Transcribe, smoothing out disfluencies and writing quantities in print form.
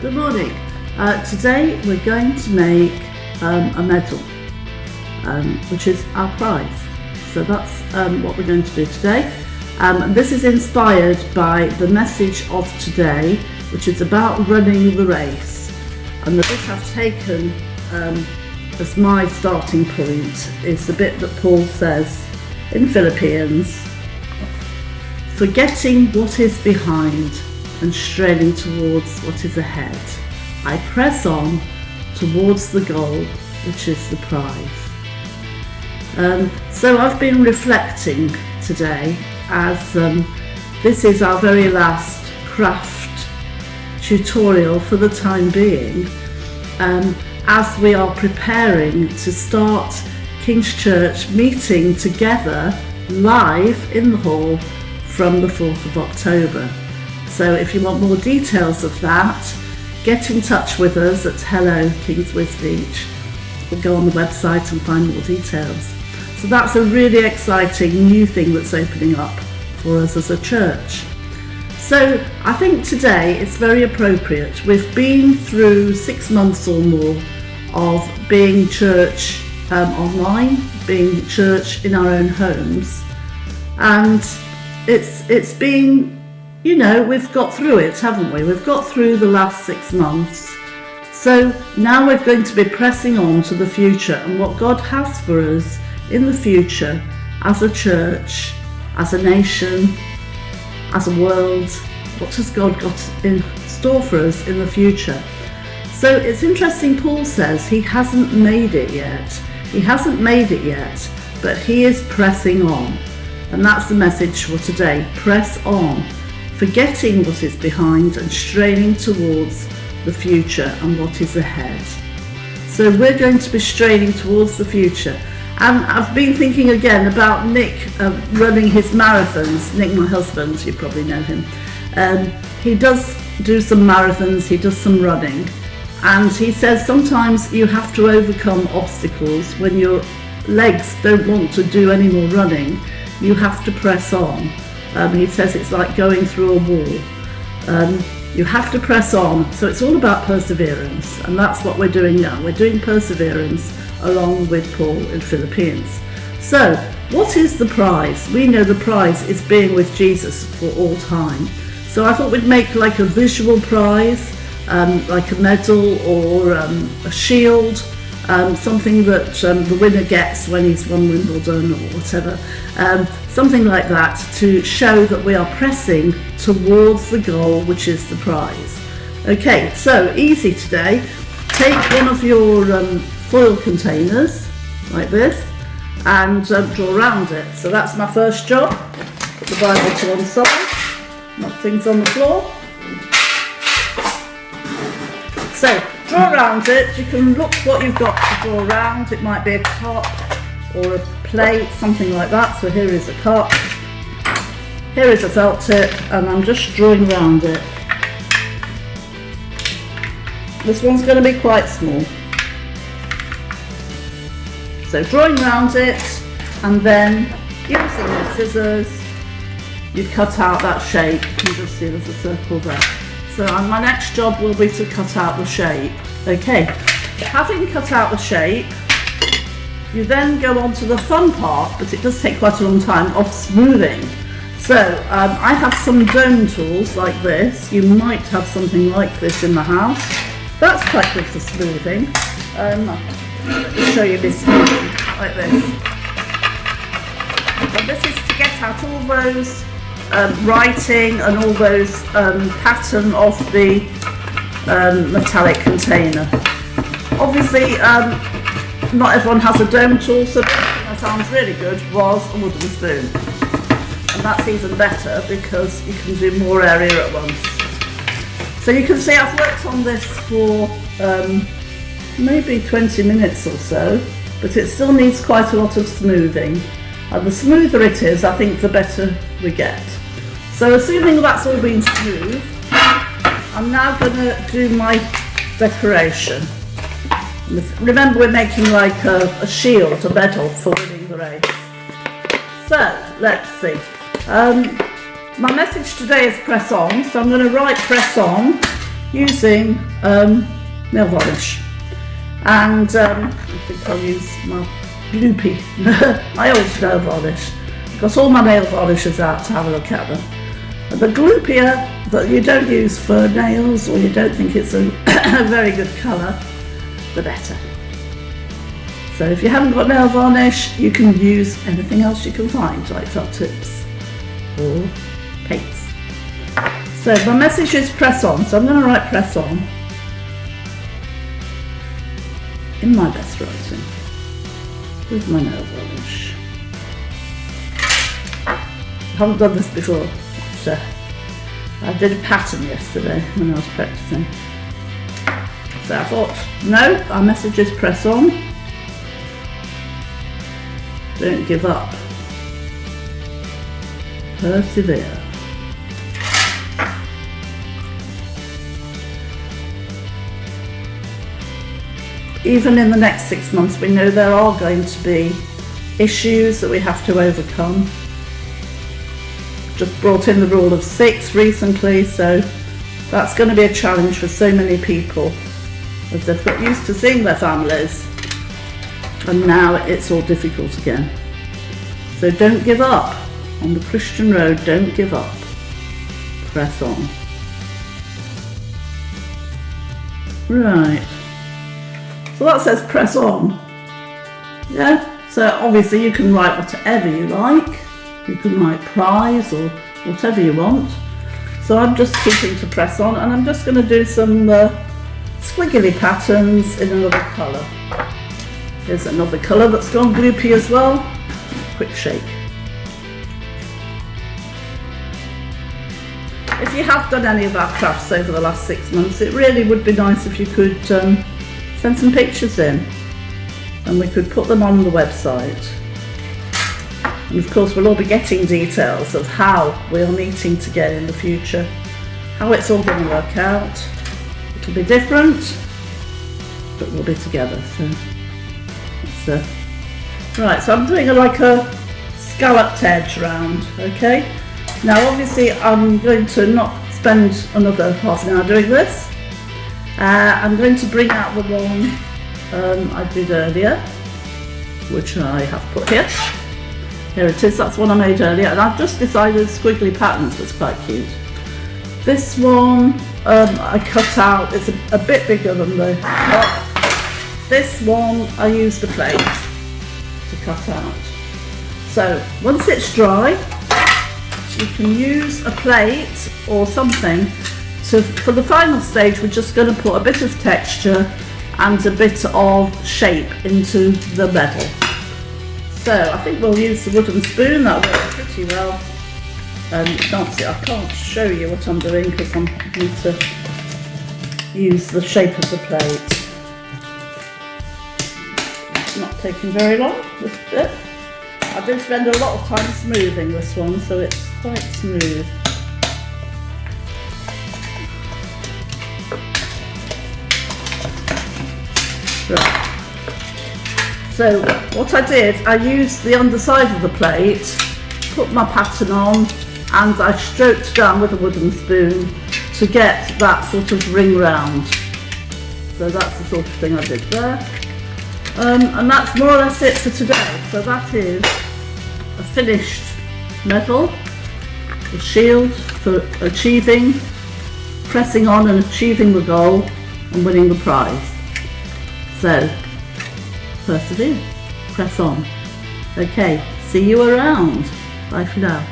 Good morning. Today we're going to make a medal, which is our prize. So that's what we're going to do today. This is inspired by the message of today, which is about running the race. And the bit I've taken as my starting point is the bit that Paul says in Philippians, forgetting what is behind and straining towards what is ahead, I press on towards the goal, which is the prize. So I've been reflecting today as this is our very last craft tutorial for the time being, as we are preparing to start King's Church meeting together live in the hall from the 4th of October. So if you want more details of that, get in touch with us at Hello Kings Wisbech. We'll go on the website and find more details. So that's a really exciting new thing that's opening up for us as a church. So I think today it's very appropriate. We've been through 6 months or more of being church online, being church in our own homes, and it's been, you know, we've got through it, haven't we? We've got through the last 6 months. So now we're going to be pressing on to the future and what God has for us in the future as a church, as a nation, as a world. What has God got in store for us in the future? So it's interesting, Paul says he hasn't made it yet. He hasn't made it yet, but he is pressing on. And that's the message for today. Press on. Forgetting what is behind and straining towards the future and what is ahead. So we're going to be straining towards the future. And I've been thinking again about Nick running his marathons. Nick, my husband, you probably know him. He does do some marathons, he does some running. And he says sometimes you have to overcome obstacles when your legs don't want to do any more running. You have to press on. He says it's like going through a wall. You have to press on. So it's all about perseverance, and that's what we're doing now. We're doing perseverance along with Paul in Philippians. So what is the prize? We know the prize is being with Jesus for all time. So I thought we'd make like a visual prize, like a medal or a shield, something that the winner gets when he's won Wimbledon or whatever, something like that to show that we are pressing towards the goal, which is the prize. Okay, so easy today. Take one of your foil containers like this and draw around it. So that's my first job. Put the Bible to one side, knock things on the floor. So draw around it. You can look what you've got to draw around. It might be a cup or a plate, something like that. So here is a cup, here is a felt tip, and I'm just drawing around it. This one's going to be quite small. So drawing around it, and then using your scissors, you cut out that shape. You can just see there's a circle there. So my next job will be to cut out the shape. Okay, having cut out the shape, you then go on to the fun part, but it does take quite a long time, of smoothing. So I have some dome tools like this. You might have something like this in the house. That's quite good for smoothing. Let me show you this smoothing, like this. And this is to get out all those writing and all those pattern of the metallic container. Obviously not everyone has a dome tool, so that sounds really good was a wooden spoon, and that's even better because you can do more area at once. So you can see I've worked on this for maybe 20 minutes or so, but it still needs quite a lot of smoothing. And the smoother it is, I think the better we get. So assuming that's all been smooth, I'm now going to do my decoration. Remember, we're making like a shield, a medal for winning the race. So let's see. My message today is press on, so I'm going to write press on using nail varnish. And I think I'll use my Gloopy, my old nail varnish. Got all my nail varnishes out to have a look at them. And the Gloopier that you don't use for nails, or you don't think it's a very good colour, the better. So if you haven't got nail varnish, you can use anything else you can find, like felt tips or paints. So my message is press on, so I'm going to write press on in my best writing with my nail varnish. I haven't done this before, so I did a pattern yesterday when I was practicing. So I thought, no, our message is press on. Don't give up. Persevere. Even in the next 6 months, we know there are going to be issues that we have to overcome. Just brought in the rule of 6 recently, so that's going to be a challenge for so many people, as they've got used to seeing their families, and now it's all difficult again. So don't give up on the Christian road. Don't give up. Press on. Right. So that says press on. Yeah. So obviously you can write whatever you like. You can write prize or whatever you want. So I'm just keeping to press on, and I'm just going to do some squiggly patterns in another colour. Here's another colour that's gone gloopy as well. Quick shake. If you have done any of our crafts over the last 6 months, it really would be nice if you could send some pictures in, and we could put them on the website. And of course we'll all be getting details of how we're meeting together in the future, how it's all going to work out. It'll be different, but we'll be together. So it's right, so I'm doing like a scalloped edge round, okay? Now obviously I'm going to not spend another half an hour doing this. I'm going to bring out the one I did earlier, which I have put here. Here it is, that's one I made earlier, and I've just decided squiggly patterns was quite cute. This one I cut out, it's a bit bigger than the top. This one I used the plate to cut out. So once it's dry, you can use a plate or something to, for the final stage we're just going to put a bit of texture and a bit of shape into the metal. So I think we'll use the wooden spoon, that'll work pretty well. You can't see, I can't show you what I'm doing because I need to use the shape of the plate. It's not taking very long, this bit. I did spend a lot of time smoothing this one, so it's quite smooth. Right. So what I did, I used the underside of the plate, put my pattern on, and I stroked down with a wooden spoon to get that sort of ring round. So that's the sort of thing I did there. And that's more or less it for today. So that is a finished medal, a shield for achieving, pressing on and achieving the goal and winning the prize. So, persevere, press on. Okay, see you around. Bye for now.